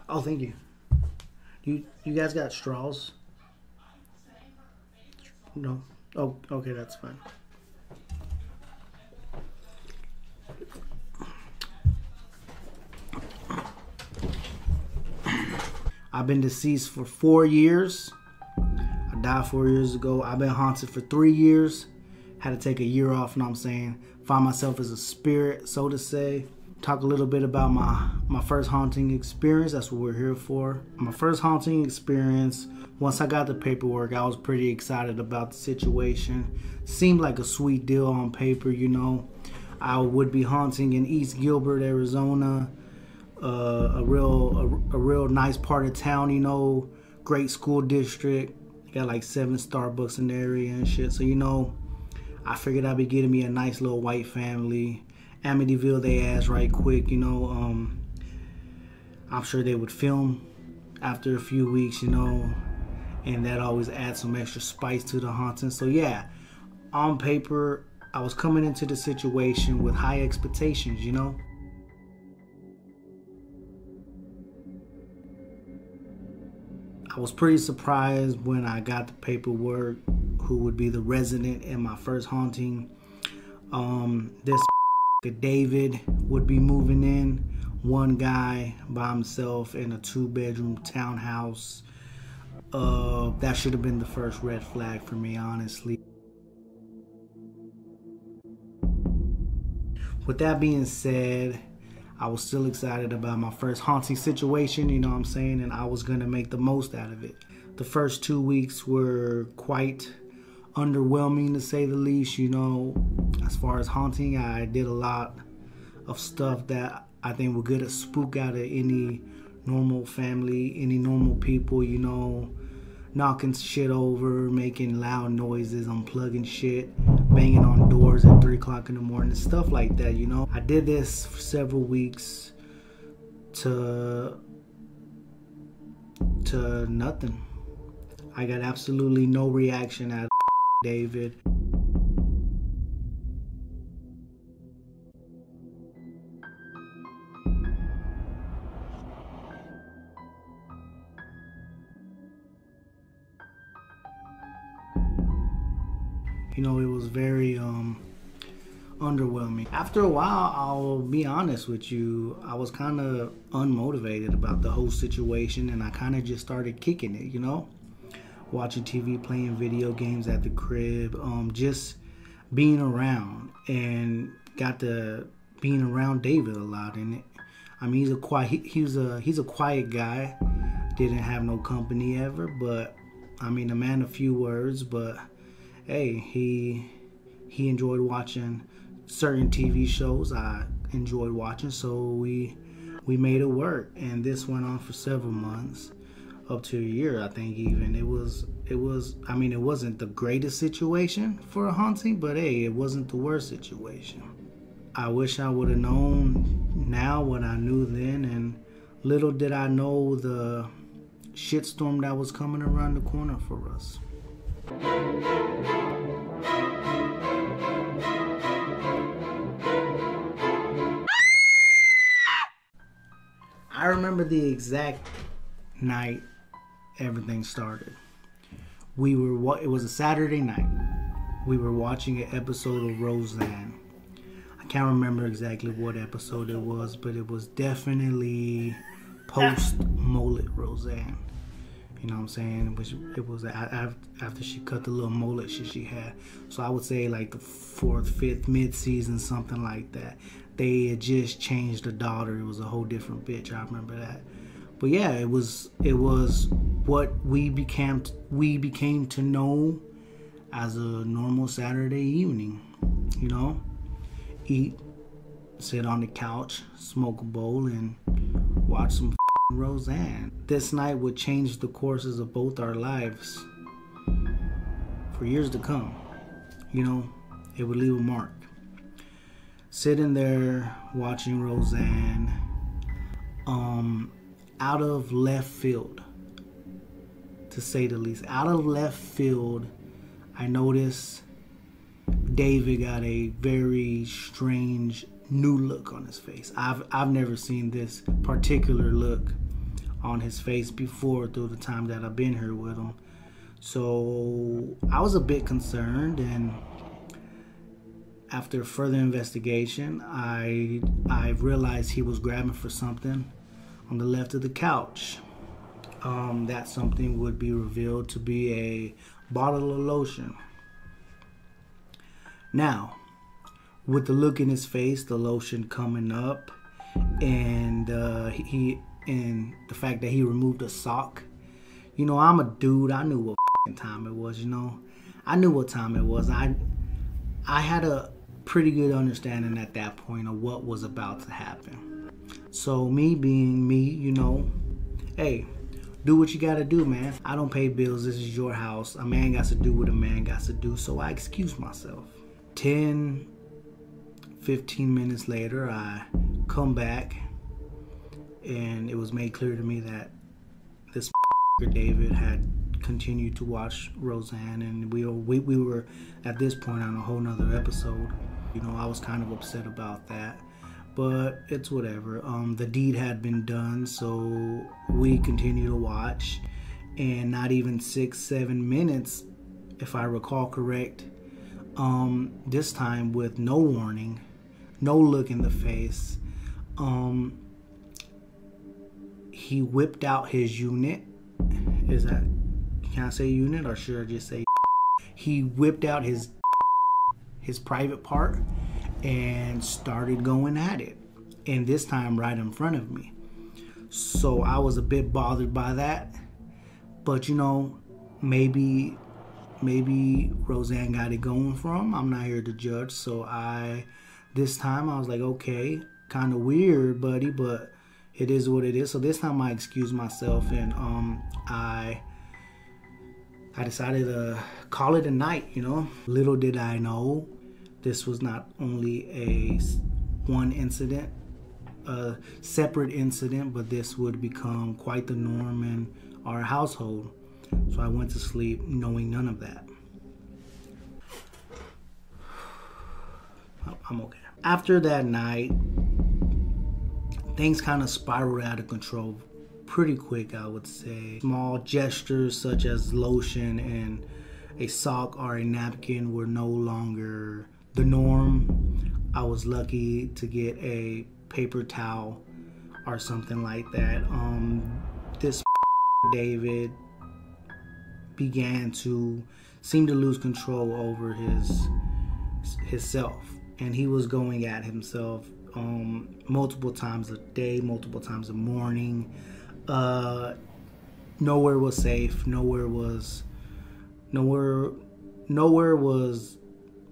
Oh, thank you. You guys got straws? No. Oh, okay, that's fine. I've been deceased for 4 years. I died 4 years ago. I've been haunted for 3 years. Had to take a year off, you know what I'm saying? Find myself as a spirit, so to say. Talk a little bit about my first haunting experience. That's what we're here for. My first haunting experience, once I got the paperwork, I was pretty excited about the situation. Seemed like a sweet deal on paper, you know. I would be haunting in East Gilbert, Arizona. A real nice part of town, you know. Great school district. Got like 7 Starbucks in the area and shit. So, you know, I figured I'd be getting me a nice little white family. Amityville they ass right quick, you know. I'm sure they would film after a few weeks, you know, and that always adds some extra spice to the haunting. So yeah, on paper, I was coming into the situation with high expectations, you know. I was pretty surprised when I got the paperwork who would be the resident in my first haunting. This David would be moving in, one guy by himself in a 2-bedroom townhouse. That should have been the first red flag for me, honestly. With that being said, I was still excited about my first haunting situation, you know what I'm saying, and I was gonna make the most out of it. The first 2 weeks were quite underwhelming, to say the least, you know. As far as haunting, I did a lot of stuff that I think would get a spook out of any normal family, any normal people, you know. Knocking shit over, making loud noises, unplugging shit, banging on doors at 3 o'clock in the morning, stuff like that, you know. I did this for several weeks to nothing. I got absolutely no reaction out of David. You know, it was very underwhelming. After a while, I'll be honest with you, I was kind of unmotivated about the whole situation, and I kind of just started kicking it, you know? Watching TV, playing video games at the crib, just being around, and got to being around David a lot. And I mean, he's a quiet guy. Didn't have no company ever, but I mean, a man of few words. But hey, he enjoyed watching certain TV shows I enjoyed watching, so we made it work. And this went on for several months. Up to a year, I think. Even it was I mean, it wasn't the greatest situation for a haunting, but hey, it wasn't the worst situation. I wish I would have known now what I knew then, and little did I know the shitstorm that was coming around the corner for us. I remember the exact night everything started. It was a Saturday night. We were watching an episode of Roseanne. I can't remember exactly what episode it was, but it was definitely post-mullet Roseanne. You know what I'm saying? It was after she cut the little mullet she had. So I would say like the 4th, 5th, mid-season, something like that. They had just changed the daughter. It was a whole different bitch. I remember that. But yeah, it was what we became to know as a normal Saturday evening. You know, eat, sit on the couch, smoke a bowl, and watch some Roseanne. This night would change the courses of both our lives for years to come. You know, it would leave a mark. Sitting there watching Roseanne, out of left field, to say the least. Out of left field, I noticed David got a very strange new look on his face. I've never seen this particular look on his face before through the time that I've been here with him. So I was a bit concerned, and after further investigation, I realized he was grabbing for something on the left of the couch. That something would be revealed to be a bottle of lotion. Now, with the look in his face, the lotion coming up, and the fact that he removed a sock. You know, I'm a dude. I knew what time it was. You know, I knew what time it was. I had a pretty good understanding at that point of what was about to happen. So me being me, you know, hey, do what you gotta do, man. I don't pay bills. This is your house. A man got to do what a man got to do. So I excuse myself. 10, 15 minutes later, I come back, and it was made clear to me that this David had continued to watch Roseanne, and we were at this point on a whole nother episode. You know, I was kind of upset about that, but it's whatever. The deed had been done, so we continue to watch, and not even 6-7 minutes, if I recall correct, this time with no warning, no look in the face, he whipped out his unit. Can I say unit, or should I just say he whipped out his private part and started going at it, and this time right in front of me. So I was a bit bothered by that, but you know, maybe Roseanne got it going for him. I'm not here to judge. So this time I was like, okay, kind of weird, buddy, but it is what it is. So this time I excused myself, and I decided to call it a night, you know. Little did I know, this was not only a separate incident, but this would become quite the norm in our household. So I went to sleep knowing none of that. I'm okay. After that night, things kind of spiraled out of control pretty quick, I would say. Small gestures such as lotion and a sock or a napkin were no longer the norm. I was lucky to get a paper towel or something like that. This David began to seem to lose control over his self, and he was going at himself multiple times a day, multiple times a morning. Nowhere was safe. Nowhere was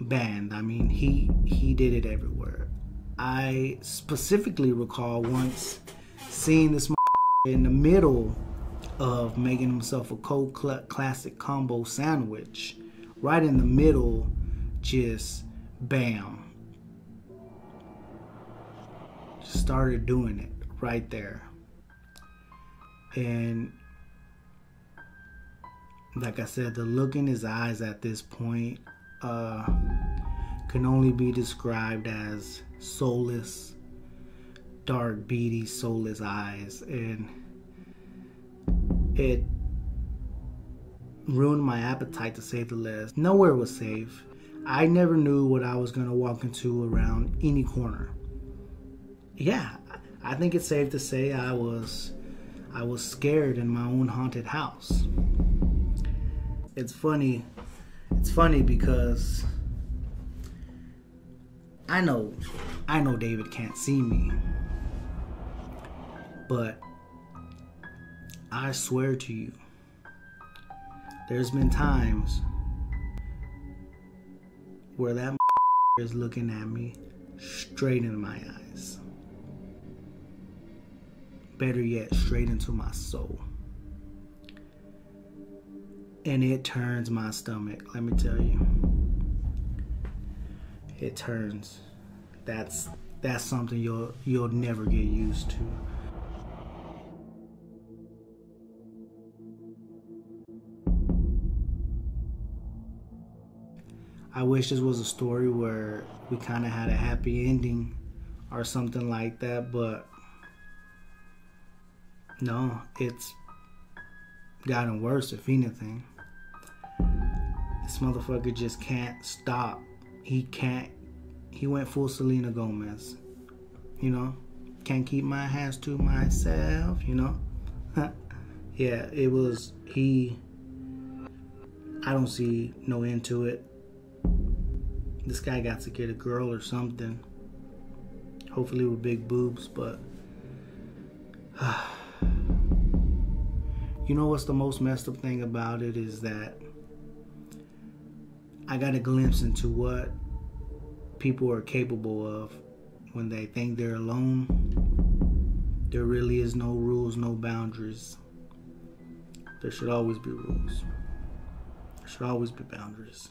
banned. I mean, he did it everywhere. I specifically recall once seeing this in the middle of making himself a cold classic combo sandwich, right in the middle, just bam, just started doing it right there. And like I said, the look in his eyes at this point can only be described as soulless, dark, beady, soulless eyes, and it ruined my appetite, to say the least. Nowhere was safe. I never knew what I was going to walk into around any corner. Yeah, I think it's safe to say I was scared in my own haunted house. It's funny because I know David can't see me, but I swear to you, there's been times where that is looking at me straight in my eyes. Better yet, straight into my soul. And it turns my stomach, let me tell you. It turns. That's something you'll never get used to. I wish this was a story where we kind of had a happy ending or something like that, but No, it's gotten worse, if anything. This motherfucker just can't stop. He went full Selena Gomez. You know? Can't keep my hands to myself, you know? Yeah, it was, I don't see no end to it. This guy got to get a girl or something. Hopefully with big boobs, but you know what's the most messed up thing about it is that I got a glimpse into what people are capable of when they think they're alone. There really is no rules, no boundaries. There should always be rules. There should always be boundaries.